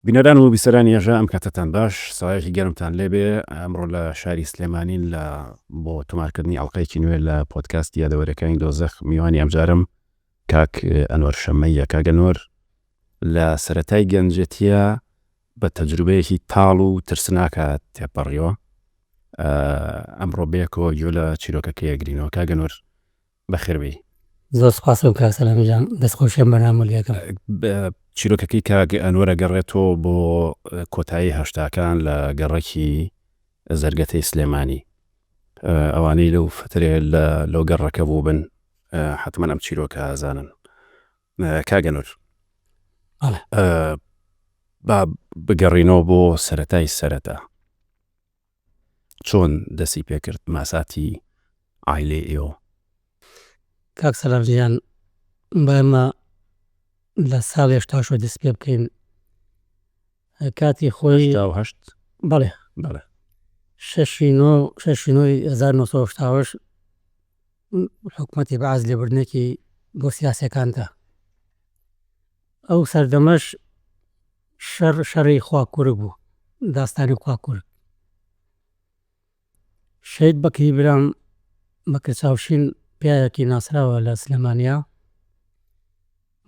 بینەران و بیسەرانی هێژە ئەم کاتتان باش، سەوایەکی گەرمتان لێبێ. ئەمڕۆ لە شاری سلێمانین بۆ تۆمارکردنی ئەڵقەیەکی نوێ لە پۆدکاستی یادەوەرەکانی دۆزەخ میوانی ئەمجارم کاک ئەنوەر شەممەیە. کاک ئەنوەر لە سەرەتای گەنجەتیە بە تەجروبەیەکی تاڵ و ترسناکە تێپەڕیەوە. ئەمڕۆ بەیەکەوە گوێ لە چیرۆکەکەی ئەگرینەوە. کاک ئەنوەر بەخێربێی. زۆر سوپاسم کاک سەلامی جان، دەستخۆشیم بەنامە لێکم. چیرۆکەکەی کاک ئەنوەرە گەڕێتەوە بۆ کۆتایی هەشتاکان لە گەڕێکی زەرگەتەی سلێمانی. ئەوانەی لەو فترێ لەو گەڕەکە بوو بن حتمەن ئەم چیرۆکە ئازانن. کاک ئەنوەر با بگەڕینەوە بۆ سەرەتای سەرەتا. چۆن دەستی پێکرد ماساتی عایلەی ئێوە؟ کاک سەلامی جان، بەمە لە ساڵی 86 دەست پێ بکەین. کاتی خۆی 88 بەڵێ 1988 حکومەتی بەعاز لێبوردنێکی بۆ سیاسەکاندا. ئەو سەردەمەش شەڕی خواکوورک بوو، داستانی خواکوورک. شەید بەکری برام بەکر چاوشین پیاوێکی ناسراوە لە سلێمانیا،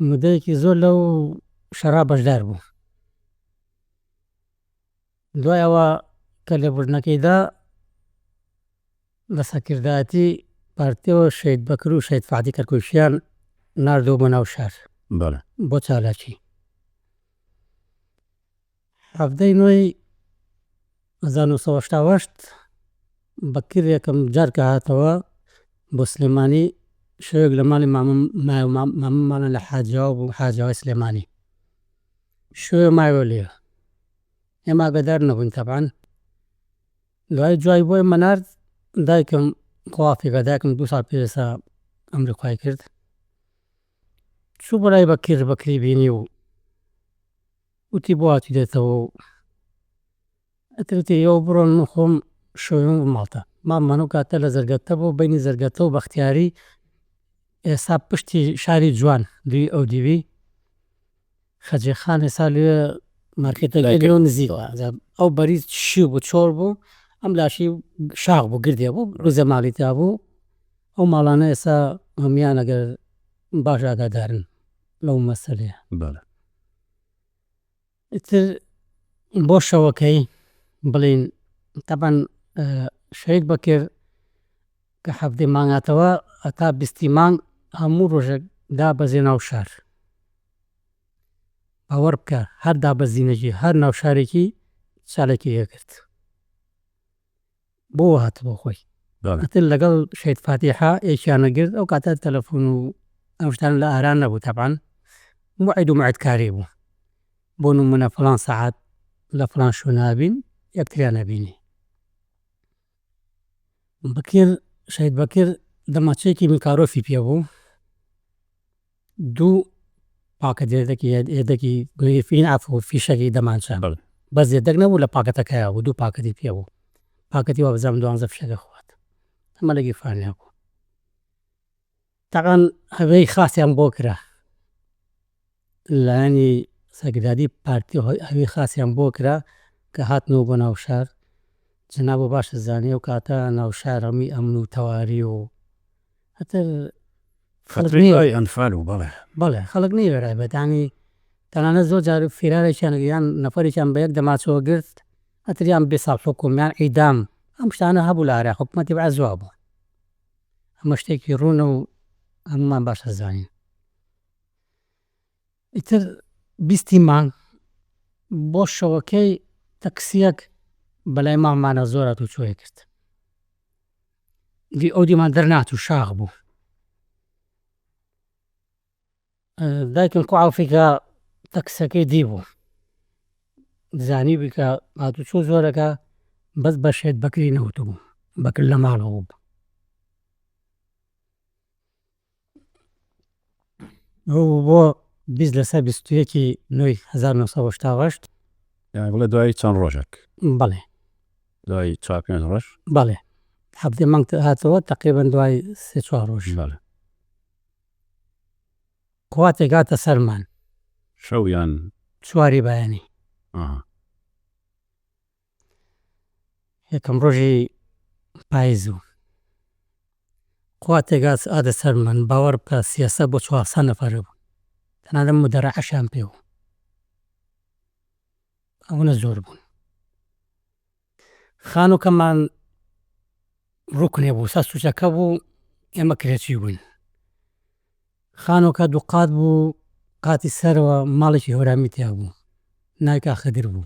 مدەیەکی زۆر لەو شەڕا بەشدار بوو. دوای ئەوە کە لێبوردنەکەیدا لە سەرکردایەتی پارتیەوە شەید بەکر و شەید فادی کەرکووشیان ناردەوە بۆ ناو شار بۆ چالاکی. هەفتەی نوێی 1988 بەکر یەکەم جار کە هاتەوە بۆ سلێمانی، شەوێک لە ماڵی مامەمانە لە حاجاو بوو، حاجاوای سلێمانی. شوێ مایوە لێ، ئێمە ئاگادار نەبووین تەبعان. دوای جوای بۆ ئێمە نارد، دایکم خۆوافێکە، دایکم 2 ساڵ پێوێستا ئەمریکای کرد. چوو بۆ لای بەکری بینی و وتی بۆ هاتی دێتەوە و ئەترتی ئێوە بڕۆن من خۆم شۆیم ماڵتە. مامانە و کاتە لە زەرگەتە بوو، بینی زەرگەتە و بەختیاری ئێستا پشتی شاری جوان دوی ئەو دیوی خەجێخان ئێستا لێ مارکێتەکە نزیکەوە. ئەو بەریز شی بوو، چۆر بوو، ئەم لاشی شاخ بوو، گردێ بوو، ڕووزە ماڵی تا بوو. ئەو ماڵانە ئێستا هەمیان ئەگەر باش ئاگادارن لەو مەسەلەیە. ئیتر بۆ شەوەکەی بڵین تەبەن شەید بەکر کە هەفتەی مانگاتەوە هەتا 20 مانگ هەموو ڕۆژێک دابەزێ ناو شار. باوەڕ بکە هەر دابەزینەکی هەر ناو شارێکی چالێکی هەیە کرد. بۆ هاتبۆ خۆی. ئەتر لەگەڵ شەید فاتیحا یەکیانە گرت. ئەو کاتە تەلەفۆن و ئەم شتان لە ئاران نەبوو تەبعان، موعید و موعدکاری بوو. بۆ نمونە فڵان سەعات لە فڵان شوێ نابین، یەکتریان نەبینی. شەید بەکر دەماچەیەکی میکارۆفی پێ بوو، 2 پاکەتێکی گوێفین ئافۆ فیشەکی دەمانچە، بەس زێدەک نەبوو لە پاکەتەکەیە بوو، 2 پاکەتی پێ بوو. پاکەتی وا بزانم 12 فشەکە خوات. ئەمە لە گیرفانیا بوو. تەقەن هەوەی خاسیان بۆ کرا لایەنی سەرکردایەتی پارتی، هەوی خاسیان بۆ کرا کە هاتنەوە بۆ ناو شار. جەناب و باشە زانێ و کاتە ناو شار هەمی ئەمن و تەواری و هەتر فترەی ئەنفال و بەڵێ خەڵک نەیوێرای بەتانی. تەنانەت زۆر جار فیرارێکیان یان نەفەرێکیان بە یەک دەماچەوە گرت، ئەتریان 20 ساڵ حکومیان ئیدام. ئەم شتانە هەبوو لە ئارا حکومەتی بەعاز جواب بوو. ئەمە شتێکی ڕوونە و هەمومان باشە زانین. ئیتر 20 مانگ بۆ شەوەکەی تەکسیەک بەلای مامانە زۆر هات و چۆیە کرد. ئەو دیمان دەرنات و شاخ بوو. دایکم کوعافێکە تەکسەکەی دیبوو، زانی بکە هاتو چۆ زۆرەکە، بەس بە شەید بەکری نەوت بوو، بەکر لە ماڵەوە بوو. ئەو بۆ 20/21 نوێی 1988 بڵێ دوای چەند ڕۆژێک. بەڵێ دوای 4-5 ڕۆژ. بەڵێ هەفتەی مانگ هاتەوە تقریبەن دوای 3-4 ڕۆژ. کواتێک هاتە سەرمان شەویان 4 بەیانی یەکەم ڕۆژی پاییز بوو خوا تێگات ئادە سەر من باوەڕ بکە 300 بۆ 400 نەفەر بوو تەنانەت مدەرەعەشیان پێ بوو ئەوەنە زۆر بوون خانووکەمان ڕوکنێ بوو سەر سوچەکە بوو ئێمە کرێچی بووین خانووکە دوو قات بوو قاتی سەرەوە ماڵێکی هۆرامی تیا بوو ناوی کا خەدر بوو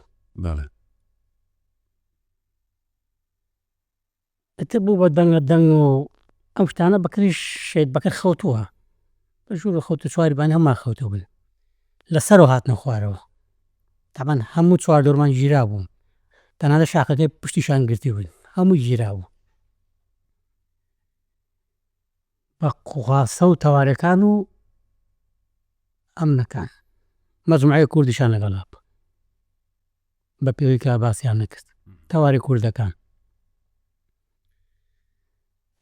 ئەتر بوو بە دەنگە دەنگ و ئەو شتانە بەکریش شێت بەکر خەوتووە بە ژوورە خەوتە چواریبانی هەمومان خەوتە بوون لەسەرەوە هاتنە خوارەوە تامان هەموو چواردۆرمان گیرا بوو تەنانەت شاخەکەی پشتیشان گرتی بوون هەمووی گیرا بوو بە قوغاسە و تەوارەکان و ئەمنەکان مەجموعەی کوردیشان لەگەڵا بوو بە پێوەی کە باسییان نەکرد تەواری کوردەکان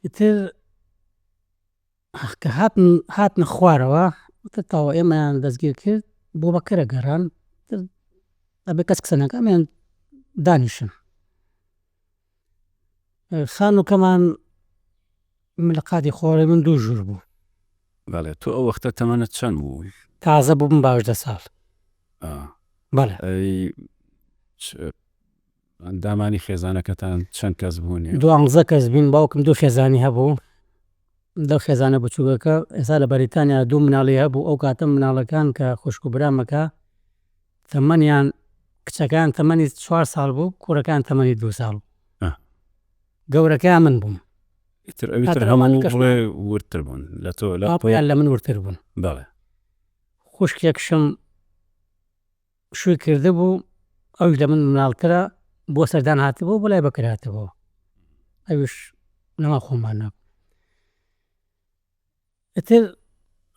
ئیتر کە هاتنە خوارەوە تەواو ئێمەیان دەستگیر کرد بۆ بەکرە گەڕان ئەبێ کەس قسە نەکا ئەمیان دانیشن خانووکەمان لە قاتی خۆڕی من 2 ژوور بوو تۆ ئەو وەختە تەمەنت چەند بوو؟ تازە بووم 12 ساڵ بەڵێ دامانی خێزانەکەتان چەند کەس بوون؟ 12 کەس بین باوکم 2 خێزانی هەبوو 2 خێزانە بچووکەکە ئێستا لە بەریتانیا 2 مناڵی هەبوو ئەو کاتە مناڵەکان کە خوشک و برامەکە تەمەنیان کچەکان تەمەنی 4 ساڵ بوو کوڕەکان تەمەنی 2 ساڵ گەورەکەیان من بووم ئەویتر هەموو بڵێ ورتر بوون لە تۆ لە من ورتر بوون خوشکێکشم شووی کرده بوو ئەوش لە من مناڵترە بۆ سەردان هاتبوو بۆ لای بەکر هاتبەوە ئەوش لەما خۆمان نەبوو ئیتر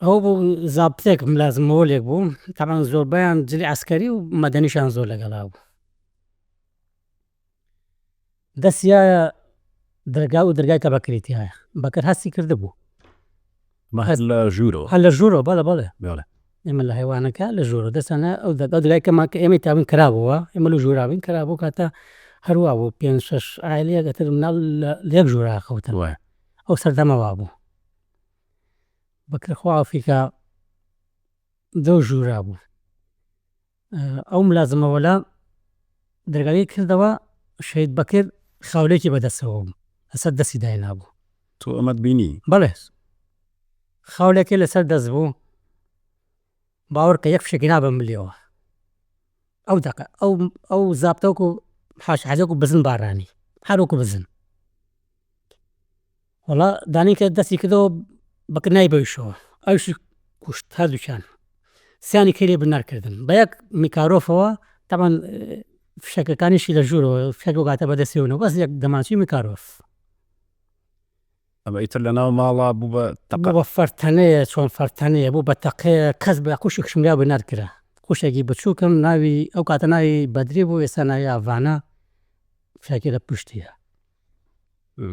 ئەو بوو زابتێک ملازمەوەلێک بوو تامان زۆربەیان جلی عەسکەری و مەدەنیشان زۆر لەگەڵا بوو دەستیایە دەرگا و دەرگای کە بەکریتیایە بەکر هەستی کرده بوو هەر لە ژوورەوە هەر لە ژوورەوە بەڵێ ئێمە لە هەیوانەکە لە ژوورە دەستانە ئەو دەرگای کەمان کە ئێمەی تاوین کرابووە ئێمە لە ژووراوین کرابوو کاتە هەروە بوو 5-6 ئایلەیەک ئەتر مناڵ لە یەک ژوورا خەوتن ئەو سەردەمەوا بوو بەکر خوافیکە 2 ژوورا بوو ئەو ملازمەوەلا دەرگاوی کردەوە شەید بەکر خاولێکی بەدەستەوە بوو لەسەر دەستی داینا بوو تۆ ئەمەت بینی؟ بەڵێ خاولێکی لەسەر دەست بوو باوەڕ کە یەک فشێکی نابم بلیەوە ئەو دەقە ئەو زابتەوەکو حاشحەزەک و بزن بارانی هەروەکو بزن وەڵا دانی کە دەستی کردەوە بەکر نای بەویشەوە ئەوشی کوشت هەردووکیان سیانی کەی لێ بنارکردن بە یەک میکارۆفەوە تامان فشەکەکانیشی لە ژوورەوە فشەکە کاتە بەدەستیەوەنەوە بەس یەک دەمانچی میکارۆف ئەمە ئیتر لە ناو ماڵا بوو بە فەرتەنەیە چۆن فەرتەنەیە بوو بە تەقەیە کەس بە قوشێکشم لا بنارکرا قوشێکی بچووکم ناوی ئەو کاتە ناوی بەدری بوو ئێستا ناوی ئاڤانە فشێکی لە پشتیە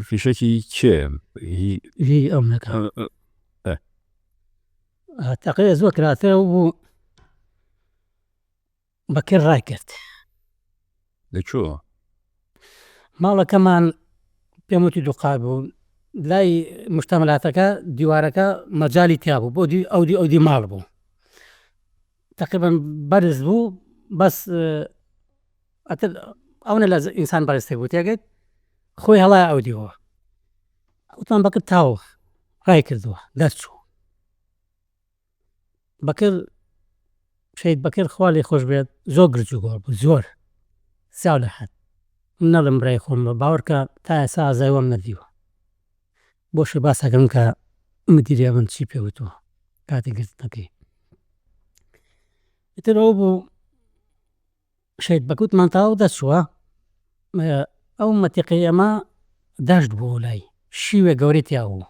فیشێکی کێ هی ئەم نەکە تەقەیە زۆر کراترە بوو بەکر ڕای کرد لەکوێوە؟ ماڵەکەمان پێم وتی دوو قات بوو لای مشتەمەلاتەکە دیوارەکە مەجای تیا بوو بۆ ئەودی ماڵ بوو تقریبا بەرز بوو بەس ئەوە لە ئینسان بەرزتر بوو تێگەیت خۆی هەڵای ئەودیەوە وتمان بەکر تاوە ڕای کردووە دەرچوو بەکر شەید بەکر خوا لێی خۆش بێت زۆر گرجوگۆڕ بوو زۆر ساو لە حەد نەڵم برای خۆم باوەڕکە تا ئێستا ئازای وەم نەدیوە بۆشی باسەکەم کە مدیریە من چی پێوتوە کاتی گرتنەکەی ئیتر ئەو بوو شەید بەکوتمان تاو دەچووە ئەو مەتیقی ئەمە دەشت بوو لای شیوێ گەورەی تیا بوو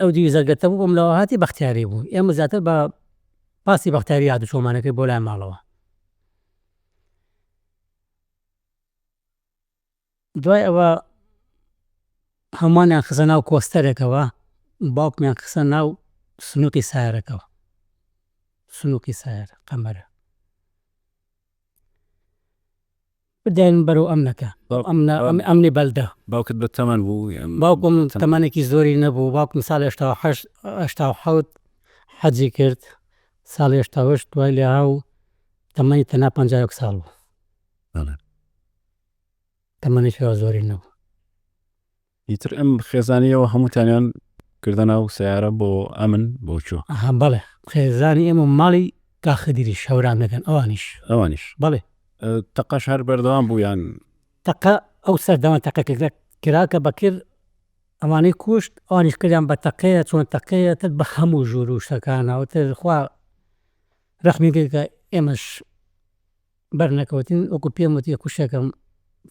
ئەو دیویزەرگەتە بوو بۆم لەوە هاتی بەختیاری بوو ئێمە زیاتر بە پاسی بەختیاری هاتو چۆمانەکەی بۆ لای ماڵەوە دوای ئەوە هەمووانیان خزە ناو کۆستەرێکەوە باوکمیان خسە ناو سنووقی سایارەکەەوە سنووقی سایار قەمەرە بدين برو أمنك أمني بلدة باوكت بالثمن بو يعني باوكم تمانێکی زۆری نەبوو باوکم ساڵی هەشتا و حەوت حەجی کرد ساڵی هەشتا و هەشت دوای لێ هاو تەمەنی تەنیا 51 ساڵ بوو بەڵێ تەمەنیشەوە زۆری نەبوو. ئیتر ئەم خێزانیەوە هەمووتانیان کردە ناو سیارە بۆ ئەمن بۆ چوو بەڵێ خێزانی ئێمە ماڵی کاخدیری شەوران دەکەن ئەوانیش بەڵێ تەقەش هەر بەردەوام بوو یان تەقە ئەو سەردەما تەقە کراکە بەکرد ئەوانەی کوشت ئەوانیش کردیان بە تەقەیە چۆن تەقەیە تر بە هەموو ژوور و شتەکانەوە تر خوا ڕەحمی کرد کە ئێمەش بەرنەکەوتین وەکو پێم وتی کوشتێکم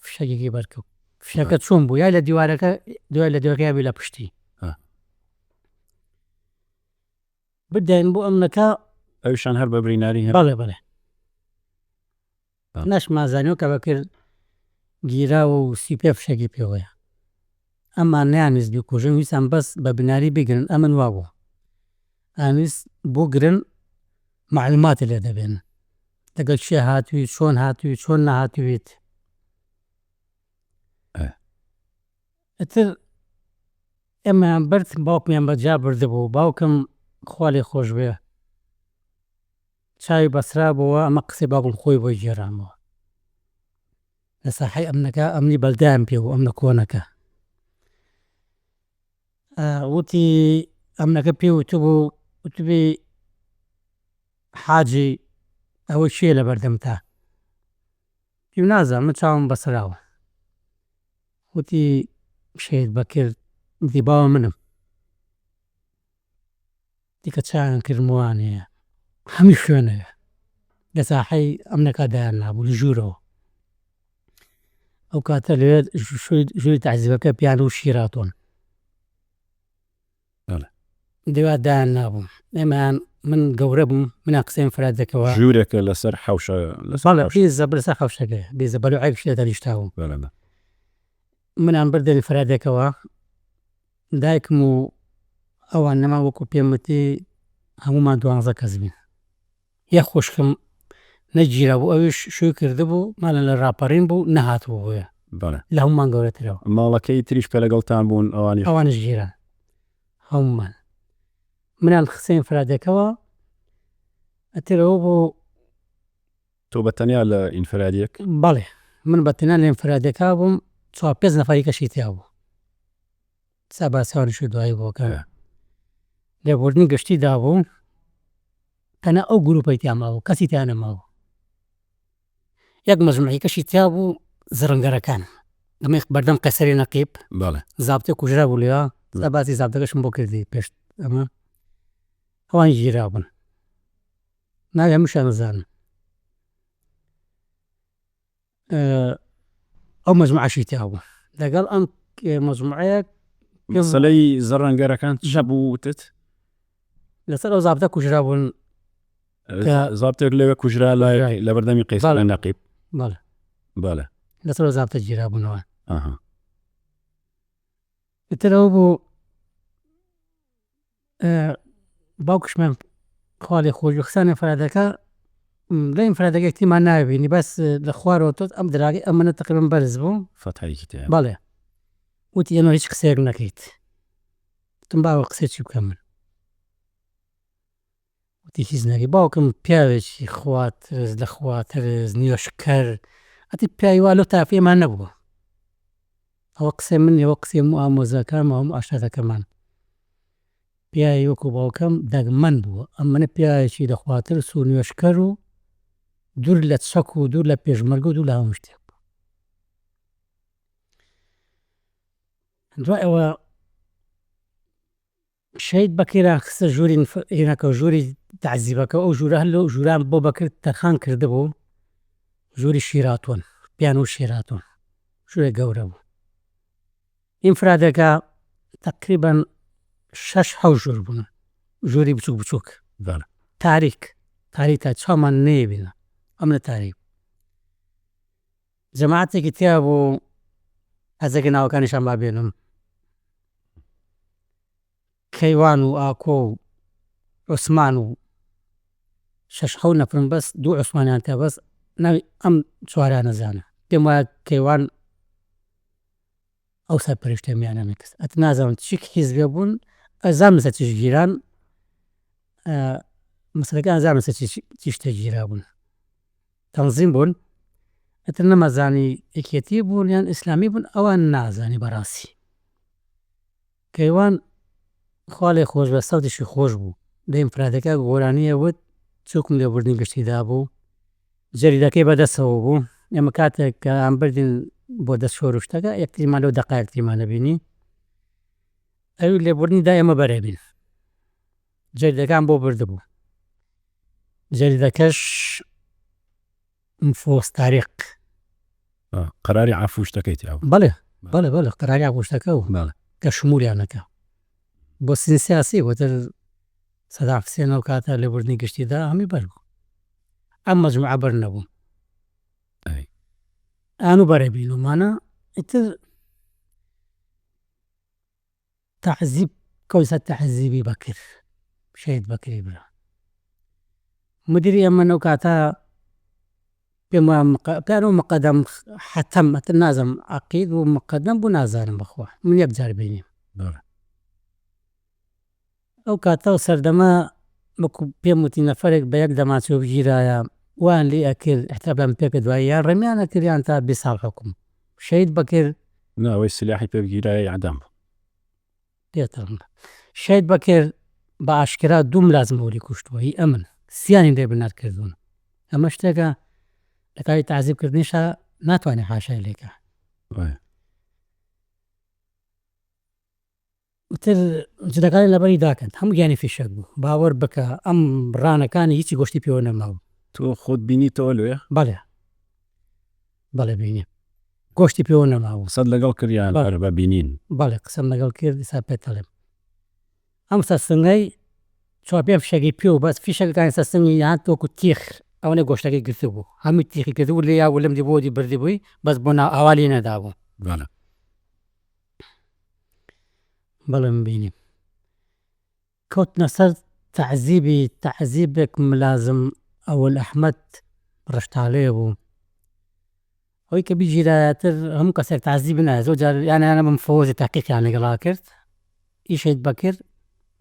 فشەکێکی بەرکەوت فشەکە چۆن بوو یای لە دیوارەکە دوای لە دیوارەکە بێ لە پشتی بدەین بۆ ئەمنەکە ئەویشان هەر بە بریناری هەر بەڵێ بەڵێ نەشمازانیەوە کە بەکرد گیراوە و سیپێ فشەکی پێوەیە ئەممان نیانویست بیکوژن ویستان بەس بە بناری بگرن ئەمن وا بوو ئانویست بۆ گرن معلوماتی لێ دەبێن دەگەل چێ هاتووی چۆن هاتووی چۆن نەهاتوویت ئەتر ئێمەیان برد باوکمیان بەجا بردبوو باوکم خوا لێی خۆش بێ چاوی بەسرابەوە ئەمە قسەی باوکم خۆی بۆی گێڕامەوە لە ساحەی ئەمنەکە ئەمنی بەلدایان پێ بوو ئەمنە کۆنەکە وتی ئەمنەکە پێ وتبوو وتبی حاجی ئەوە چییە لە بەردەمتا پێم نازانم من چاوم بەسراوە وتی شێت بەکرد وتی باوە منم دیکە چاویان کردموانەیە هەمی شوێنەیە لە ساحەی ئەمنەکە دایان نابوو لە ژوورەوە ئەو کاتە لەوێ ژووری تەعزیبەکە پیان و شیراتۆن دەوات دایان نابووم ئێمەیان من گەورە بووم منیان قسەیم فرات دەکەوە ژوورێکە لەسەر حەوشە بیزە بەسەر حەوشەکەی بیزە بەلوعەیەک شتێتە لیشتاوم منیان بردەنی فرادێکەوە دایکم و ئەوان نەما وەکو پێم وتی هەموومان 12 کەس بین یە خوشکم نەگیرا بوو ئەویش شووی کردبوو مالە لە ڕاپەڕین بوو نەهاتبوو بۆیە لە هەمومان گەورەترەوە ماڵەکەی تریش پێ لەگەڵتان بوون ئەوانش گیران هەمومان منیان قسەیم فرادێکەوە ئەترەوە بوو تۆ بەتەنیا لە ئینفرادیەک بەڵێ من بەتەنیا لە ئینفرادێکا بووم 4-5 نەفەری کەشی تیا بوو ساباسیوانیشی دوایی بۆکە لێبوردنی گشتی دابوو تەنیا ئەو گروپەی تیا ماوە کەسی تیا نەماوە یەک مەجموعی کەشی تیا بوو زرنگەرەکان ئەمەی بەردەم قەیسەری نەقیب زابتێ کوژرا بوو لێوە باسی زابتەکەشم بۆ کردی پێش ئەمە ئەوان گیرا بوون ناوی هەمووشیان نەزانم ئەو مەجموعەشی تیا بوو لەگەڵ ئەم مەجموعەیەک سەلەی زەڕەنگەرەکان چ بووتت لەسەر ئەو زابتە کوژرا بوون زابتێک لەوێ کوژرا لە بەردەمی قەیسەری نەقیب بەڵێ لەسەر ئەو زابتە گیرا بوونەوە ئیترەوە بوو باوکشمان خوا لێی خۆش بێ قسانی فرادەکە لە ئینفرادەکە تیمان ناوێنی بەس لە خوارەوە تۆت ئەم دراگەی ئەمەنە تقریباً بەرز بوو فەتحەیەکی تیا بەڵێ وتی ئێمە هیچ قسەیەک نەکەیت وتم باوە قسەیەکی بکەم من وتی هیچ نەکەی باوکم پیاوێکی خواترز لە خواترز نیوەشکەر ئەتی پیاوی وا لەو تافیەمان نەبووە ئەوە قسەی من ئێوە قسەی هەموو ئامۆزاکانمان هەموو ئاشارەکەمان پیاوی وەکو باوکەم دەگمەن بووە ئەمەنە پیاوێکی لە خواترز و نیوەشکەر و دوور لە چەک و دوور لە پێشمەرگ و دوور لە هەموو شتێک دوای ئەوە شەید بەکەیران خستە ژووری هێناکە ژووری تەعزیبەکە ئەو ژوورە هەر لەو ژووران بۆ بەکرد تەرخان کردبوو ژووری شیراتۆن پیان و شیراتۆن ژوورێک گەورە بوو ئینفرادەکە تەقریباً 6-7 ژوور بوون ژووری بچووک بچووک تاریک تا چاومان نەیەبینە ئەم لە تاریک جەماعەتێکی تیا بوو حەزەکە ناوەکانیشان بابێنم کەیوان و ئاکۆ و عوسمان و 6-7 نەفرن بەس 2 عوسمانیان تیا بەس ناوی ئەم چوارە نەزانە پێم وایە کەیوان ئەو سەرپەرشتیان نەکرد. نازانم چی حیزبێ بوون، ئەزانم لەسەر چی گیران، مەسەلەکان ئەزانم لەسەر چی شتێک گیرا بوون. تەنزیم بوون، ئەتر نەمەزانی یەکێتی بوون یان ئیسلامی بوون، ئەوان نازانی بەڕاستی. کەیوان خوا لێی خۆش بێ سەودێکی خۆش بوو، دەی ئینفرادەکە گۆرانییە وت چووکم لێبوردنی گشتیدا بوو، جەریدەکەی بەدەستەوە بوو، ئێمە کاتێک کە ئەم بردین بۆ دەست شۆڕشتەکە یەکتریمان لەو دەقایقتیمان نەبینی، ئەوی لێبوردنیدا ئێمە بەرەبین، جەریدەکان بۆ بردبوو، جەریدەکەش مفۆس تاریق قەراری عەفوشتەکەیت هەبوو. بەڵێ بەڵێ بەڵێ قەراری عەفوشتەکە و کە شمولیانەکە بۆ سین سیاسی وەتر سەدام حوسێن ئەو کاتە لێبوردنی گشتیدا هەمی بەربوو، ئەم مەجموعە بەر نەبوو، ئانوو بەرەبینومانە. ئیتر تەعزیب کەوتە تەعزیبی بەکر، شەید بەکری برا مدیری ئەمە لەو کاتە پێم وایە پێیانەوە مقەدەم حەتەم ئەتر نازانم عەقید و مقەدەم بوو نازانم بەخوا، من یەکجار بینیم. ئەو کاتە سەردەما وەکو پێم وتی نەفەرێک بە یەک دەماچۆ بگیرایە وان لێ ئەکرد احتیبان پێکە دوایی یان ڕەمیانە کردیان تا 20 ساڵ حکوم. شەید بەکر ئەوەی سلاحی پێ بگیرایە ئیعدام بوو. شەید بەکر بە ئاشکرا دوو ملازم وەری کوشتووە، هی ئەمن سیانی لێ بنار کردوون. ئەمە شتێکە لە کاتی تەعزیبکردنیشە ناتوانێت حاشای لێکە. وتر جلەکانی لەبەری داکەن هەموو گیانی فیشک بوو، باوەڕ بکە ئەم ڕانەکانی هیچی گۆشتی پێوە نەماوە. تۆ خۆت بینیتەوە لێ؟ بەڵێ بەڵێ بینیم، گۆشتی پێوە نەماوە. قسەت لەگەڵ کردیان هەر بە بینین؟ بەڵێ قسەم لەگەڵ کرد، ئێستا پێت دەڵێم ئەم سەرسنگەی چوار پێنج فیشەکی پێ و بەس فیشەکەکانی سەرسنگی یان وەکو تیخ ئەوەنێ گۆشتەکەی گرتو بوو، هەمووی تیخی کردبوو لێ یا وەلەم دی بۆ دی بردی بووی بەس بۆ ئاوالی نەدابوو. بەڵێم بینیم کەوتنە سەر تەعزیبێک ملازم ئەوەل ئەحمەد ڕەشتاڵێ بوو، ئەوەی کە بیژیرایەتر هەموو کەسێک تەعزیبی نایە، زۆر جار یانیانە بم فۆزی تاقیقیان لەگەڵا کرد. ئیشەید بەکر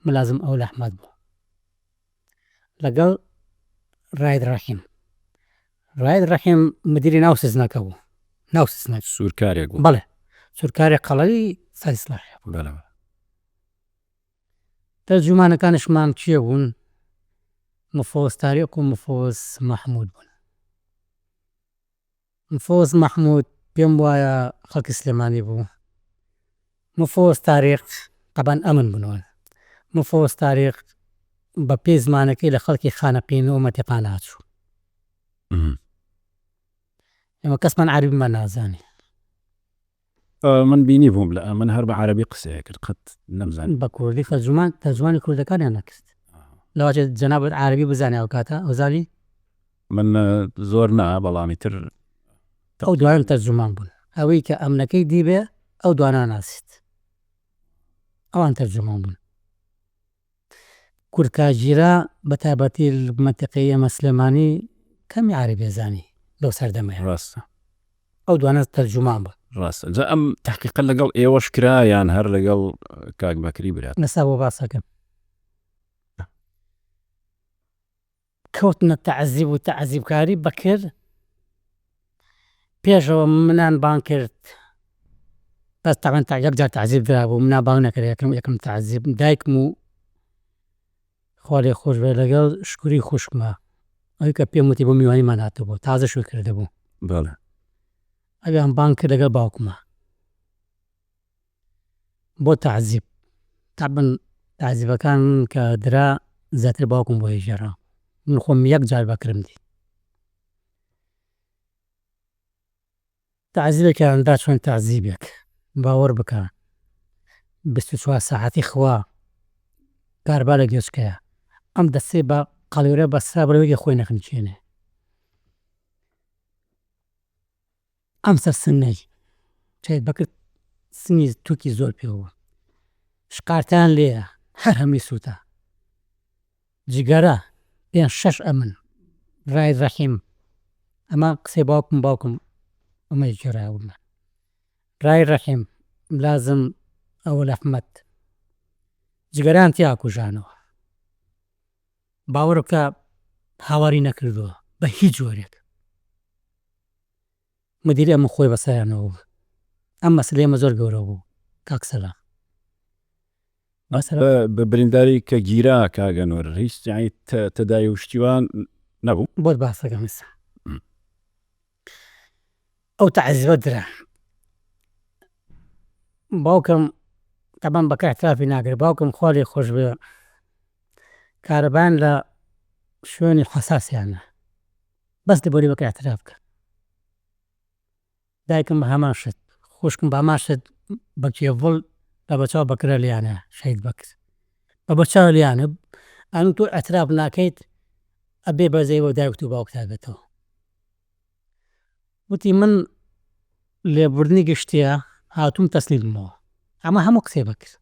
ملازم ئەوەل ئەحمەد بوو لەگەڵ ڕاید ڕەحیم مدیری ناو سزنەکە بوو، ناو سزنەکە سوورکارێک بوو. بەڵێ سوورکارێک قەڵەوی سەد ئیسلاحی بوو. تەرجومانەکانشمان چییە بوون؟ مفۆز تاریق و مفۆز مەحموود بوون. مفۆز مەحموود پێم وایە خەڵکی سلێمانی بوو، مفۆز تاریق قەبان ئەمن بوونەوە، مفۆز تاریق بە پێی زمانەکەی لە خەڵکی خانەقین و مەتیقان هاتوو. ئێمە کەسمان عەربیمان نازانی. من بینی بووم لە من هەر بە عەرەبی قسەیە کرد، قەت نەمزانی بە کوردی تەرجمانی کوردەکانیان نەکرد، لەواجێ جەنابەت عەرەبی بزانێ ئەو کاتە ئەوزانی من زۆر نا بەڵامی تر ئەو دوایان تەرجمان بوون، ئەوەی کە ئەمنەکەی دیبێ ئەو دوانە ناسیت، ئەوان تەرجمان بوون. کورکاژیرە بە تایبەتی مەنتیقەی ئێمە سلێمانی کەمی عەرەبی ئەزانی لەو سەردەمەیە، ڕاستە ئەو دوانە تەرجمان بوون. ڕاستە جا ئەم تەحقیقە لەگەڵ ئێوەش کرا یان هەر لەگەڵ کاک بەکری برات؟ نەسا بۆ باسەکەم کەوتنە تەعزیب و تەعزیبکاری بەکر. پێشەوە منان بان کرد بەس تەبەن یەکجار تەعزیب درا بوو، منان بان نەکرد یەکەم تەعزیب. دایکم و خوا لێی خۆش بێ لەگەڵ شکووری خوشکمە ئەوەی کە پێم وتی بۆ میوانیمان هاتبوو تازە شووی کردبوو، بەڵێ ئەویان بان کرد لەگەڵ باوکمە بۆ تەعزیب. تەبەن تەعزیبەکان کە درا زیاتر باوکم بۆ هێژێرا، من خۆم یەکجار بەکرم دی. تەعزیبێکیان دا چۆن تەعزیبێک باوەڕ بکە 24 ساعەتی خوا کاربا لە گوێچکەیە، ئەم دەستێ بە قەڵیورە بەسرا بەرەوەی خۆی نەخنچێنێ. ئەم سەر سنەی شەید بەکر سنی تووکی زۆر پێوە، شقارتیان لێیە هەر هەمی سووتە، جگەرە پێیان 6 ئەمن ڕاید ڕەحیم. ئەمە قسەی باوکم وما يجرى راي الرحم لازم ئەوە ئەحمەد جگەران تیا کوژانەوە باوەڕ بکە هاواری نەکردووە بە هیچ جۆرێک مدیری ئەمە خۆی بەسەریانەوە ئەم مەسلەی ئەمە زۆر گەورە بوو کاک سەلام بە برینداری کە گیرا کاگەنۆر هیچ تەدای وشتیوان نەبوو بۆت باسەکەم ئێستا ئەو تەعزیبە درا باوکم تەبەن بەکە احترافی ناکرد باوکم خوا لێی خۆش بێ کارەبایان لە شوێنی حەساسیانە بەس لەبۆری بەکە احتراف کرد دایکم بە هەمان شت خوشکم بە هەمان شت بە کێڤڵ لە بەچاو بەکرە لیانە شەید بەکر بە بەچاو لیانە ئەنوو تۆ احتراف ناکەیت ئەبێ بەزەی بۆ دایکت و باوکتا بێتەوە وتی من لێبوردنی گشتیە هاتووم تەسلیم بمەوە ئەمە هەموو قسەی بەکرد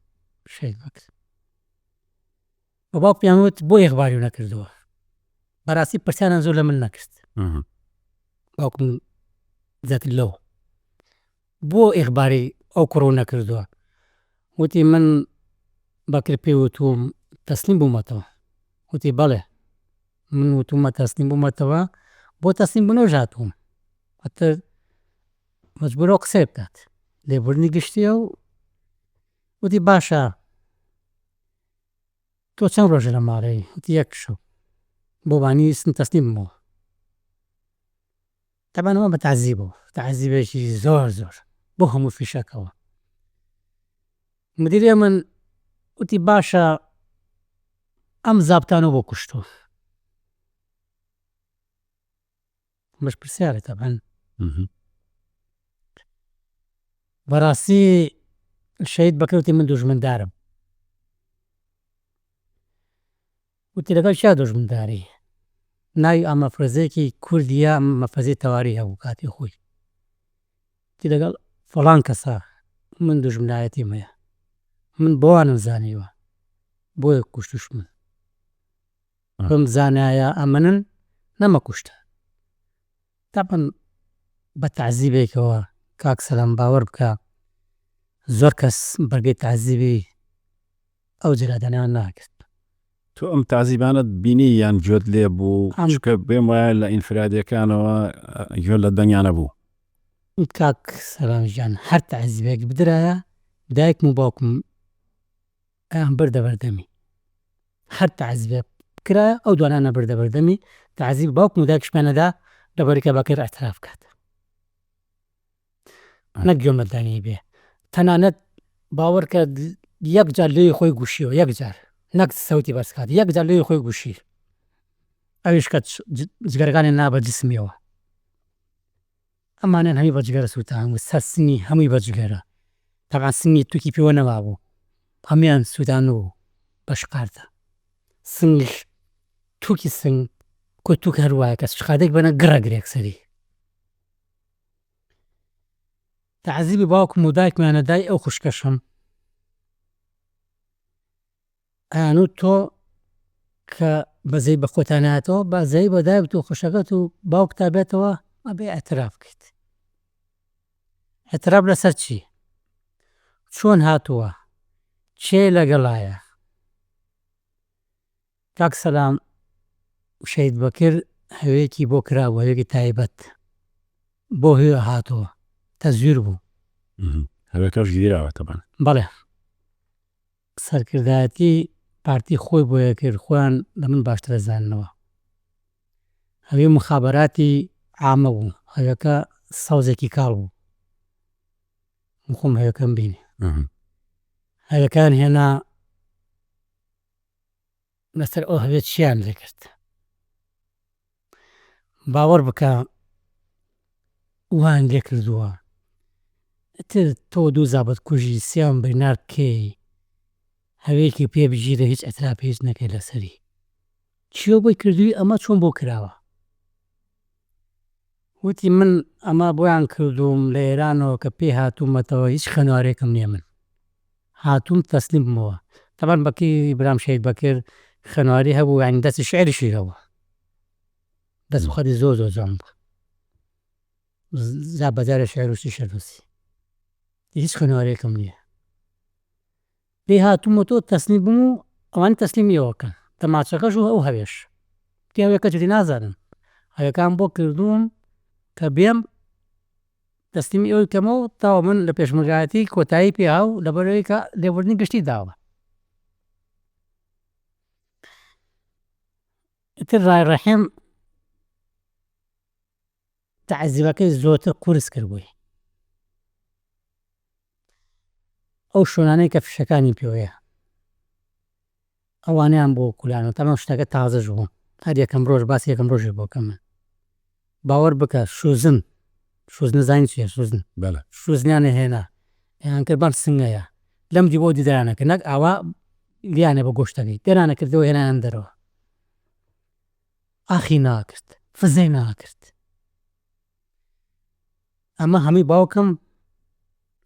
شەید بەکر بە باوک پێیان وت بۆ ئیغباریو نەکردووە بەڕاستی پرسیانیان زۆر لە من نەکرد باوکم زەتر لەو بۆ ئیغباری ئەو کوڕە نەکردووە وتی من بەکر پێی وتووم تەسلیم بوومەتەوە وتی بەڵێ من وتوومە تەسلیم بوومەتەوە بۆ تەسلیم بوونەوەش هاتووم ئەتر مەجبوورە ئەو قسەی بکات لێبوردنی گشتیە و وتی باشە تۆ چەند ڕۆژە لە ماڵەی وتی یەک شەو بۆ بانی ویستم تەسلیم بمەوە تەبەن ئەمە بە تەعزیبەوە تەعزیبێکی زۆر زۆر بۆ هەموو فیشەکەوە مدیری من وتی باشە ئەم زابتانە بۆ کوشتووە بەش پرسیارە تەبەن بەڕاستی شەید بەکر وتی من دوژمندارم وتی لەگەڵ چیا دوژمنداری ناوی ئەم مەفرەزەیەکی کوردیە مەفەزەی تەواری هەبوو کاتی خۆی وتی لەگەڵ فەڵان کەسە من دوژمنایەتیم هەیە من بۆوانم زانیوە بۆیە کوشتوش من بم زانایە ئەمنن نەمە کوشتە تەبەن بە تەعزیبێکەوە کاک سەلام باوەڕ بکە زۆر کەس بەرگەی تەعزیبی ئەو جرادانیان ناکرد تۆ ئەم تەعزیبانت بینی یان گوێت لێ بوو چونکە پێم وایە لە ئینفرادیەکانەوە گوێ لە دەنگیانە بوو کاک سەلام ژیان هەر تەعزیبێک بدرایە دایکم و باوکم ئەیان بردە بەردەمی هەر تەعزیبێک کرایە ئەو دوانانە بردە بەردەمی تەعزیب باوکم و دایکش پێنەدا لەبەری کە بەکر احتراف بکات نەک گوێمەدانی بێ تەنانەت باوەڕ کە یەکجار لێی خۆی گوشیەوە یەکجار نەک سەوتی بەرز کات یەکجار لێی خۆی گوشی ئەویش کە جگەرەکانی نا بە جسمیەوە ئەمانیان هەمی بە جگەرە سووتان سەر سنگی هەمووی بە جگەرە تەبەن سنگی تووکی پێوە نەما بوو هەموویان سووتان و بە شقاردا سنگش تووکی سنگ کۆ تووک هەروایە کە شقادێک بەنە گڕەگرێک سەری تەعزیبی باوکم و دایکمیانە دای ئەو خوشکەشم ئەیانوو تۆ کە بەزەی بە خۆتان هاتەوە بەزەی بە دایک و خوشەکەت و باوکتا بێتەوە ئەبێ ئەتراف بکەیت ئەتراف لەسەر چی چۆن هاتووە چێ لەگەڵایە کاک سەلام شەید بەکر هەوەیەکی بۆ کراوە هەوەیەکی تایبەت بۆ هێ هاتەوە تەزویر بوو هەوەکەش گیراوە تەبەن بەڵێ سەرکردایەتی پارتی خۆی بۆیە کرد خۆیان لە من باشترە زاننەوە هەوێ مخابەراتی عامە بوو هەوەکە سەوزێکی کاڵ بوو خۆم هەوەکەم بینی هەوەکان هێنا لەسەر ئەو هەوێت چیان لێ کرد باوەڕ بکە وان لێ کردووە ئەتر تۆ دوو زابەت کوژی سێیان بڕینار بکەی هەوەیەکی پێ بژیرە هیچ ئەتراپی هیچ نەکەی لەسەری چیۆ بۆی کردووی ئەمە چۆن بۆ کراوە وتی من ئەمە بۆیان کردووم لە ئێرانەوە کە پێی هاتوومەتەوە هیچ خەنوارێکم نییە من هاتووم تەسلیم بمەوە تەبەن بەکی برام شەید بەکر خەنواری هەبوو یانی دەستی شعریشی هەبوو دەست بخەری زۆر زۆر جوان بوو زا بەجارێ شێعر نووسی هیچ خوێنەوەرێکم نییە. پێی هاتوومەوە تەسنیم بووم و ئەوان تەسلیمیەوەکەن تەماچەکەش و ئەو هەوێش پیاوێکە جدی نازانن هەوەکان بۆ کردوون کە بێم دەستیمی ئەوی کەمەوە تاوە من لە پێشمەرگایەتی کۆتایی پێها و لەبەرەوەی کە لێبوردنی گشتی داوە. ئیتر ڕایڕەحیم تەعزیبەکەی زۆرتر قورس کردبووی ئەو شوێنانەی کە فشەکانی پێوەیە ئەوانیان بۆ کولانەوە تەمام شتەکە تازەش بوو هەر یەکەم ڕۆژ باسی یەکەم ڕۆژێ بۆکەم من باوەڕ بکە شوزن نزانی چیە شوزنیانە هێنا یان کرد بەم سنگەیە لەم دی بۆ دیدارانەکە نەک ئاوا لیانێ بە گۆشتەکەی دێرانە کردەوە هێنایان دەرەوە ئاخی ناکرد فزەی ناکرد. ئەمە هەمووی باوکم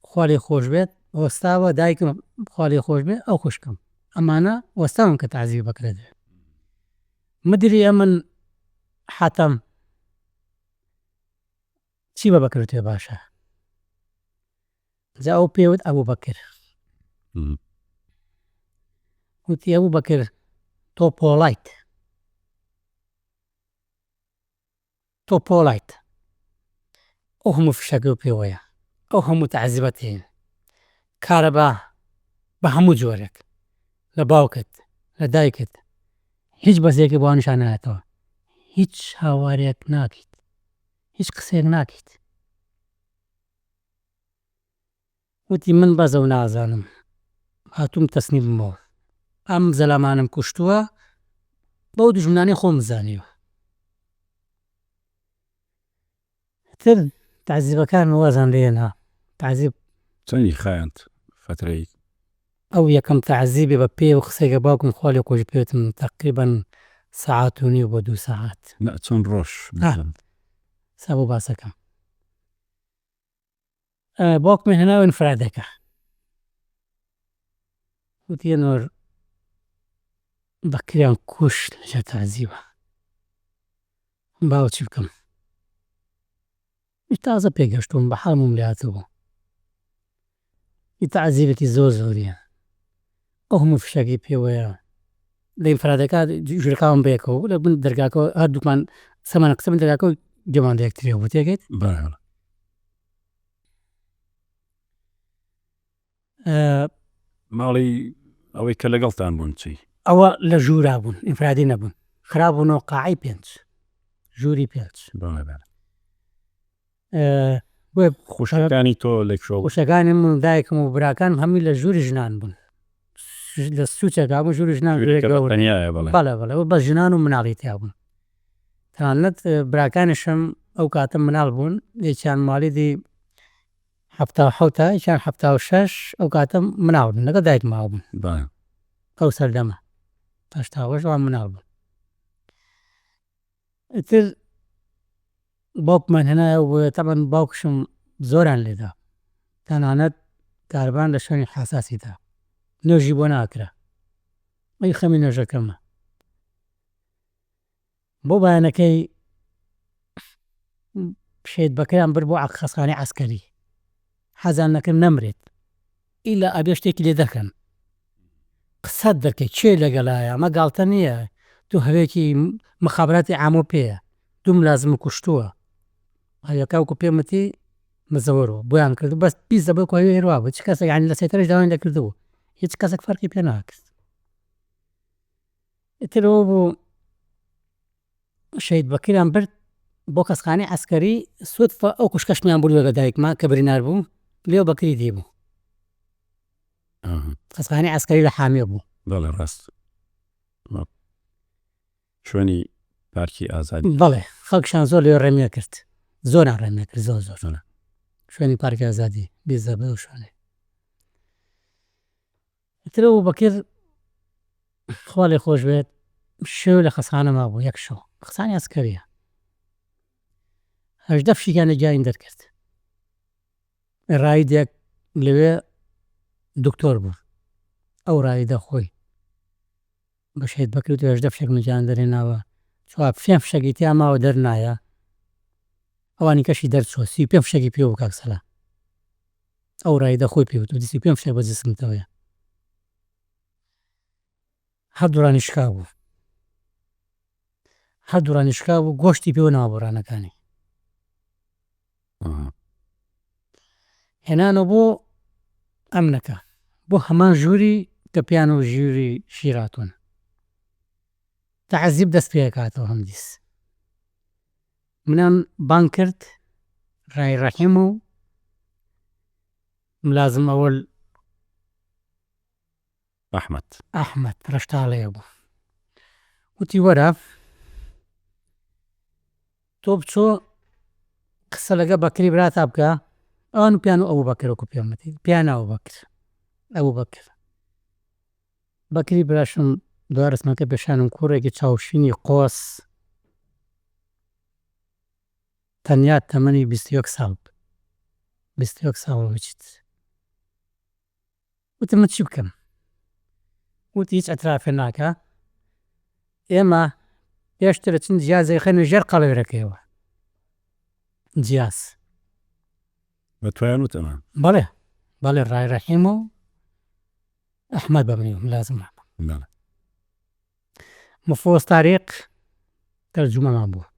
خوا لێی خۆش بێت وەستاوە دایکم خوا لێی خۆش بێت ئەو خوشکم ئەمانە وەستاون کە تەعزیب بکرێت. مدیری ئەمن حاتەم چی بە بەکردێ باشە جا ئەو پێوت ئەبوو بەکر وتی ئەبوو بەکر تۆ پۆڵایت ئەو هەموو فشەکە و پێوەیە ئەو هەموو تەعزیبەت هەیە کارەبا بە هەموو جۆرێک لە باوکت لە دایکت هیچ بەزێکی بۆ نیشان نایەتەوە هیچ هاوارێک ناکەیت هیچ قسەیەک ناکەیت. وتی من بەزە و نازانم هاتووم تەسنیم بمەوە ئەم زەلامانم کوشتووە بەو دوژمنانەی خۆم زانیوە. تر تەعزیبەکان وەزان لێنا تەعزیب چەندی خایاند فترەی ئەو یەکەم تەعزیبێ بە پێ و قسەیکە باوکم خوا لێی خۆش پێوتم تەقریبەن سەعات و نیو بۆ 2 سەعات چەند ڕۆژ سا بۆ باسەکەم باوکمی هێناوە ئینفرادەکە وتی ئێنۆر بەکریان کوشت لەژێر تەعزیبە باوە چی بکەم تازە پێگەشتوم بە حەڵمم لێ هاتووە تەعزیبێکی زۆر زۆریە ئەو هەموو فشەکەی پێوەیە لە ئینفرادەکە ژوورەکەم بەیەکەوە لە بن دەرگاکەوە هەردووکمان سەمانە قسەم دەرگاکەوە گوێمان لە یەکترەوە بوو تێگەیت ماڵی ئەوەی کە لەگەڵتان بوون چی ئەوە لە ژوورا بوون ئینفرادی نەبوون خراببوونەوە قاعی 5 ژووری 5 خوشەکانی تۆ لێکشۆ خوشەکانی من دایکم و براکان هەمووی لە ژووری ژنان بوون لە سوچێکا بوو ژووری ژنان بەڵێ بە ژنان و مناڵی تیا بوون تەنانەت براکانیشم ئەو کاتە مناڵ بوون یەکیان ماڵی دی 77 یەکیان 76 ئەو کاتە مناڵ بوون لەگەڵ دایک ماوە بوون ئەو سەردەمە هەشتاوەش ئەوان مناڵ بوون. ئیتر باوکمان هێنایەوە تەمەن باوکشم زۆران لێدا تەنانەت کارەبان لە شوێنی حەساسیدا نوێژی بۆ ناکرا ئەی خەمی نوێژەکەمە بۆ بەیانەکەی شێت بەکەیان برد بۆ خەسخانەی عەسکەری حەزیان نەکرد نەمرێت ئیلا ئەبێ شتێکی لێ دەکەن قسەت دەکەی کێ لەگەڵایە ئەمە گاڵتە نییە تۆ هەوێکی مخابراتی عامۆ پێیە دوو ملازم کوشتووە هەیەکاوکو پێمەتی مزەوەرەوە بۆیان کرد بەس پیس دەبێت هەوێ هێروا بوو چ کەسێک ینی لە سێتەرەش داوای لەکردەوە هیچ کەسێک فەرقی پێ ناکرد. ئیترەوە بوو شەید بەکریان برد بۆ کەسخانەی عەسکەری سوتفە ئەو کوشکەشمیان بردووە لە دایکمان کە بریندار بوو لێو بەکری دی بوو کەسخانەی عەسکەری لە حامێ بوو بەڵێ ڕاست شوێنی پارکی ئازادی بەڵێ خەڵکشان زۆر لێ ڕێمیە کرد زۆران ڕێمیە کرد زۆر شوێنی پارکی ئازادی بیزەبە و شوێنێ. ئیترەوە بەکر خوا لێی خۆش بێت شێو لە خەسخانە مابوو یەک شەو خەسخانەی عەسکەریە 18 فشیلانە گیانی دەرکرد ڕایدێک لەوێ دکتۆر بوو ئەو ڕایدە خۆی بە شێت بەکر و 18 فشێک گیان دەرهێناوە چوار فێم فشەکی تیا ماوە دەرنایە ئەوانی کەشی دەرچوە 35 فشێکی پێ بوو کاک سەلا ئەو ڕایدا خۆی پێوت و 35 فشێک بە جسمتەوەیە هەردوورانی شکا بوو هەردوورانی شکا بوو گۆشتی پێوە ناوە بۆڕانەکانی هێنانەوە بۆ ئەمنەکە بۆ هەمان ژووری کە پیان و ژووری شیراتون تەعەزیب دەست پێکاتەوە هەم دیس منیان بانگ کرد ڕای ڕەحیم و ملازم ئەوەل ئەحمەد ڕەشتاڵەیە بوو وتی وەرە تۆ بچۆ قسە لەگە بەکری براتا بکە ئەوان پیان و ئەوبوو بەکر وەکو پێمەتی پیان ئەوبوو بەکر بەکری براشم دوا ڕسمەکە پێشانم کوڕێکی چاوشینی قۆس تەنیا تەمەنی 21 ساڵ 21 ساڵ بچیت وتم من چی بکەم وتی هیچ ئەترافێ ناکە ئێمە پێشتر چن جیازی خەنوێ ژێر قەڵەوێرەکەیەوە جیاز بەتوایان وتەمان بەڵێ بەڵێ ڕای ڕەحیم و ئەحمەد بەبنی لازم مفۆز تاریق تەرجومەمان بوو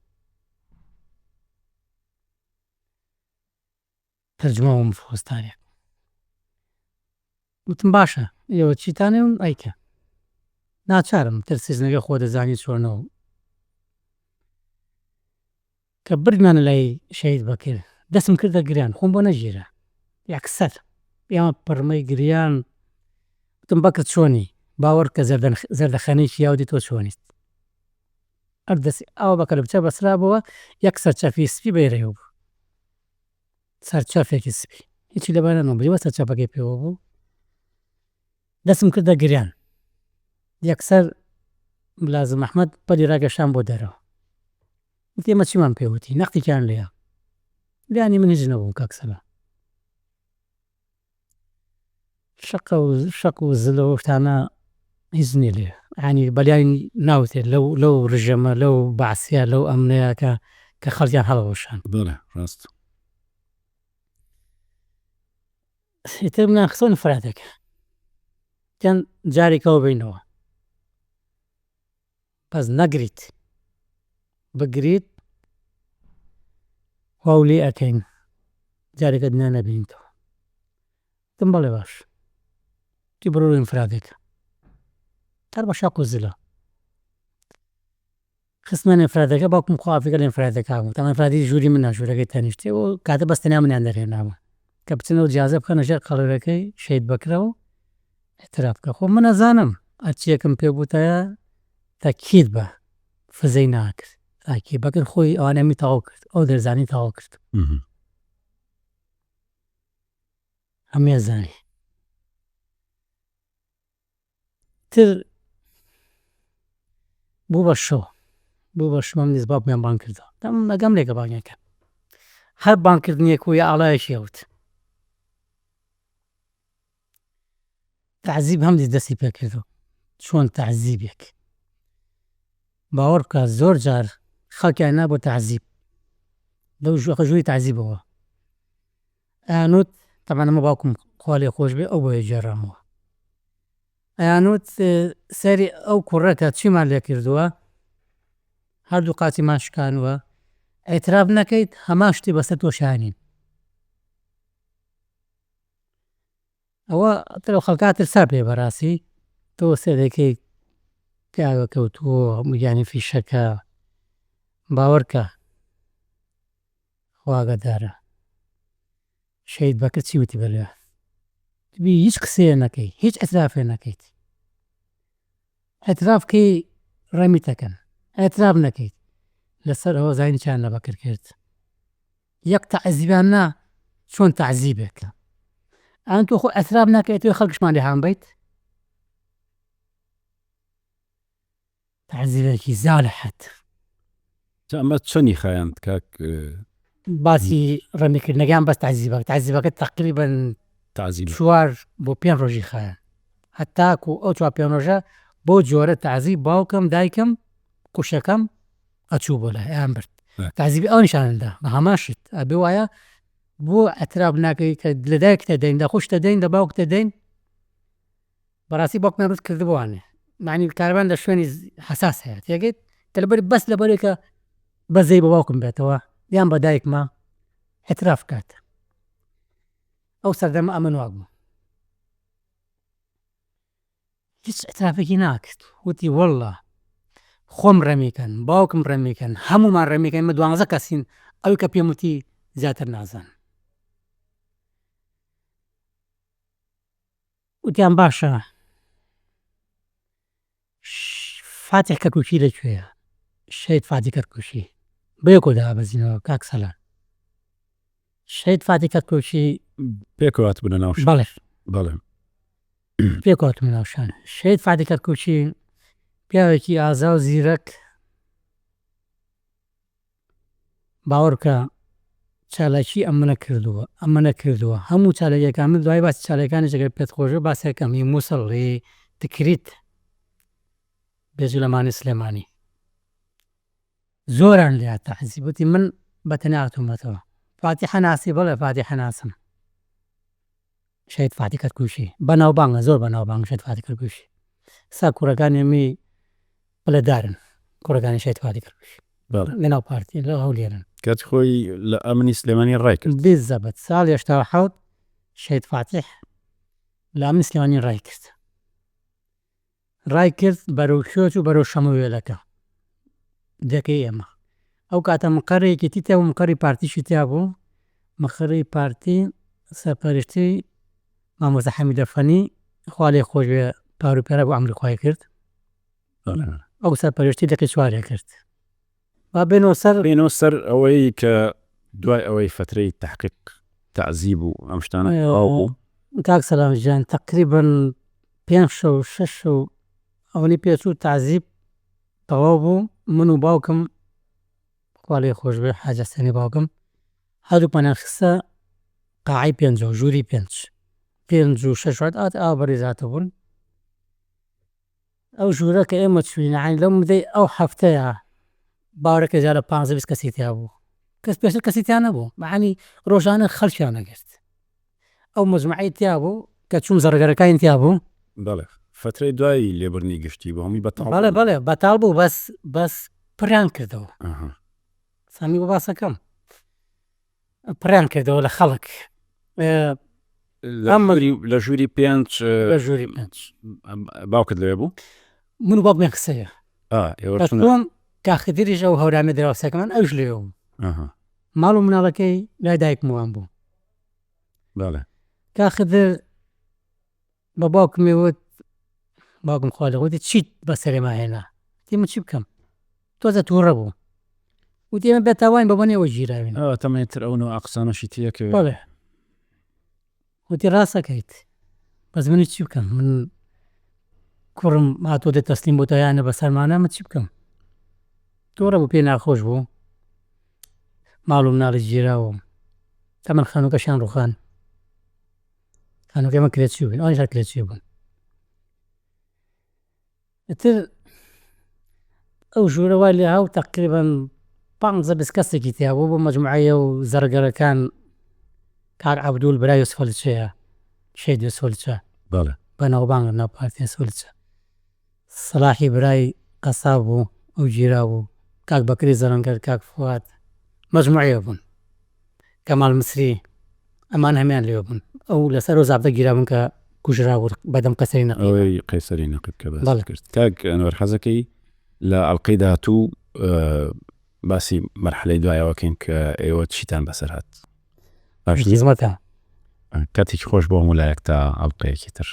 تەرجمە و مفۆز تاریق وتم باشە ئێوە چیتانێ ئەیکە ناچارم ترسیزنەکە خۆ دەزانی چۆنەوە کە بردمانە لای شەید بەکر دەستم کردە گریان خۆم بۆ نەژیرە یەکسەر ئێمە پڕمەی گریان وتم بەکرد چۆنی باوەڕ کە زەردەخەنەیەکی یاودی تۆ چۆنیت ئەردەسی ئەوە بەکەر بچە بەسرابەوە یەک سەرچەفی سپی بەیڕێوە بوو سەرچەفێکی سپی هیچی لەبارەنەوە بریوە سەرچەفەکەی پێوە بوو دەستم کردە گریان یەکسەر ملازم ئەحمەد پەلی ڕاگەشان بۆ دەرەوە وتی ئێمە چیمان پێوتی نەختێکیان لێیە لیانی من هیچ نەبوو کاک سەلا شەق و زلەوە شتانە هیچ نییە لێ ینی بەلیانی ناوتێت لەو ڕژەمە لەو باسیە لەو ئەمنەیە کە خەڵکیان هەڵەوەشان بەڵێ ڕاست ئیتر منیان خستۆنە فراتێکە تیان جارێکەوە بینەوە پس نەگریت بگریت واو لێ ئەکەین جارێکە دنیا نەبینیتەوە وتم بەڵێ باش تی بڕۆ ڕووی فراتێکە هەر بە شەق و زلە خستمانە فراتەکە باوکم خوافیگە لە فراتەکە بوو تەمەن فراتی ژووری منە ژوورەکەی تەنیشتێ و کاتە بەستەنیا منیان دەرهێناوە کە بچنەوە جیازە بکەنە ژێر قەڵەوەکەی شەید بەکرەوە اعتراف بکە خۆ من نەزانم ئەرچیەکەم پێ بووتایە تەکید بە فزەی ناکرد تاکی بەکر خۆی ئەوانەمی تەواو کرد ئەو دەرزانی تەواو کرد هەمووی زانی تر بوو بە شەو نیز باوکمیان بانگ کردەوە دەم ئەگەم لێکە بانگەکە هەر بانگکردنیەک و یا ئاڵایەکی ئەوت تەعزیب هەمدیز دەستی پێ کردەوە چۆن تەعزیبێک باوەڕ بکە زۆر جار خەڵکیان نا بۆ تەعزیب لەو ژووری تەعزیبەوە ئەیانوت تەمەن ئەمە باوکم خوا لێ خۆش بێ ئەو بۆیە جێڕامەوە ئەیانوت سەری ئەو کوڕەکە چیمان لێ کردووە هەردوو قاچیمان شکانووە ئەیتراف نەکەیت هەمان شتی بەسەر تۆ شانین ئەوە ترە خەڵکاتر سا پێ بەڕاستی تۆ سێدەکەی پیاوە کەوتووە هەموویانی فیشەکە باوەڕکە خواگەدارە شەید بەکرد چی وتی بەلێ هیچ قسەیە نەکەی هیچ ئەترافێ نەکەیت ئەترافکەی ڕەمیتەکەن ئەتراف نەکەیت لەسەر ئەوە زانی چیان لە بەکر کرد یەک تەعزیبیان نا چۆن تەعزیبێکە ئەن تۆ خۆ ئەتراف ناکەیت توێ خەڵکشمان لێ هاان بیت تەعزیبێکی زالحەت ئەمە چەنی خایاند کاک باسی ڕەمیکردنەکەیان بەس تەعزیبەکە تەقریبەن تعزیب 4 بۆ 5 ڕۆژی خایەن هەتاکو ئەو 4 5 ڕۆژە بۆ جۆرە تەعزیب باوکم دایکم کوشەکەم ئەچوو بۆ لای ئەیان برد تعذیبی ئەو نیشانەدا بە هەماشت ئەبێ وایە بۆ ئەتراب ناکەی کە لە دایکتە دەین لە خوشتە دەین لە باوکتە دەین بەڕاستی باوکمان ڕوت کردبووانێ معنی کاروان لە شوێنی حساس هەیە تێگەیت دەلبەر بەس لەبەرێکە بەزەی بە باوکم بێتەوە یان بە دایکما ئەتراف کات ئەو سەردەمە ئەمن وا بوو هیچ ئەترافێکی ناکرد وتی وەڵڵا خۆم ڕێمیکەن باوکم ڕێمیکەن هەمومان ڕێمیکەن مە 12 کەسین ئەوی کە پێم وتی زیاتر نازان وتیان باشە فاتح کەرکووکی لەکوێیە شەید فاتی کەرکووکی بەیەکۆ دابەزینەوە کاک سەلام شەید فاتی کەرکووکی پێکەوات بوون لە ناو بەڵێ بەڵێ پێکەوتم ناوشان شەید فاتی کەرکووکی پیاوێکی ئازا و زیرەک باوەڕکە چالاکی ئەمە نەکردووە هەموو چالەکەکان من دوای باسی چالەکانی جگەر پێت خۆشە باسەکەمی مووسڵی تکریت بێجلەمانی سلێمانی زۆران لێ تەحزیبەتی من بەتەنیا هاتوومەتەوە فاتیحە ناسی بەڵێ فاتیحە ناسم شەید فاتی کەرکووکی بەناوبانگە زۆر بەناوبانگ شەید فاتی کەرکووکی سا کوڕەکانی ئەمی بەلەدارن کوڕەکانی شەید فاتی کەرکووکی لەناو پارتی لە هەولێرن کات خۆی لە ئەمنی سلێمانی ڕای کرد بزەبەت ساڵ 1970 شەید فاتح لە ئەمنی سلێمانی ڕای کرد بەرەو شۆچ و بەرەو شەمەوێلەکە دەکەی ئێمە ئەو کاتە مقەڕێکی تیتە و مقەڕی پارتیشی تیا بوو مقەڕی پارتی سەرپەرشتی مامۆستا حەمیدە فەنی خوا لێی خۆش بێ پاروپێرە بۆ ئەمریکای کرد ئەو سەرپەرشتی دەقی چوارێ کرد با بێنەوە سەر ئەوەی کە دوای ئەوەی فترەی تحقیق تعزیب و ئەم شتانە کاک سەلامجان تقریباً 5 شەو 6 شەو ئەوەی پێچوو تعزیب تەواو بوو من و باوکم خوا لێی خۆش بێ حاجە سەنی باوکم هەردووکمانیان خستە قاعەی 5 ژووری 5 و 6 ئاوا بەڕێزاتە بوون ئەو ژوورە کە ئێمە چوینەعانی لەو مدەی ئەو هەفتەیە باوەڕێکە زیاد لە 15 کەسی تیا بوو کەس پێشتر کەسیتیان نەبوو بەعانی ڕۆژانە خەڵکیان نەگرت ئەو مجموعەی تیا بوو کە چوون زەرگەرەکانی تیا بوو بەڵێ فترەی دوای لێبوردنی گشتی بۆ هەمووی بەتاڵ بەڵێ بەتاڵ بوو بەس پڕیان کردەوە سامی بۆ باسەکەم پڕیان کردەوە لە خەڵک لە ژووری 5 باوکت لەوێ بوو من و باوکمیان قسەیە ئێوە کاخدریش ئەو هەورامە دراوسەکەمان ئەوش لێەوە ماڵ و مناڵەکەی لای دایکم وان بوو کاخدر بە باوکمێوت باوکم خوا لێی وتی چیت بەسەرێما هێنا تی من چی بکەم تۆزە تووڕە بوو وتی ئێمە بێتاوین بە بۆنێەوە ژیراوین تەمەتر ئەوەوە ئەقسانەشی تیەکە بەڵێ وتی ڕاستەکەیت بەس منی چی بکەم من کوڕم هاتۆ دێت تەسلیم بۆ تایانە بەسەرمانە من چی بکەم تۆڕە بوو پێ ناخۆش بوو ماڵ و مناڵی گیراوە تەمەن خانووکەشیان ڕووخان خانووکەی ئێمە کرێچی بوون ئەوانیش هەر کرێچی بوون ئیتر ئەو ژوورە وای لێ هاو تەقریباً 15 کەسێکی تیا بوو بۆ مەجموعەیە و زەرگەرەکان کاک عەبدوول برای یوسفەلچەیە شەید یوسفەلچە بەناوبانگە ناو پارتیە سوولچە سەلاحی برای قەساب بوو ئەو گیرا بوو کاک بەکری زەڕەنگەر کاک فواد مەجموعەیە بوون کەمال مسری ئەمان هەمیان لێوە بوون ئەو لەسەر و زابدە گیرا بوون کە کوژرا بوو بەدەم قەسەری نەقیب ئەوەی قەیسەری نەقیب کە باس کرد کاک ئەنوەر حەزەکەی لە ئەڵقەی داهاتوو باسی مەرحەلەی دوایەوەکەین کە ئێوە چیتان بەسەر هات خزمەتە کاتێکی خۆش بۆ هەموو لایەک تا ئەڵقەیەکی تر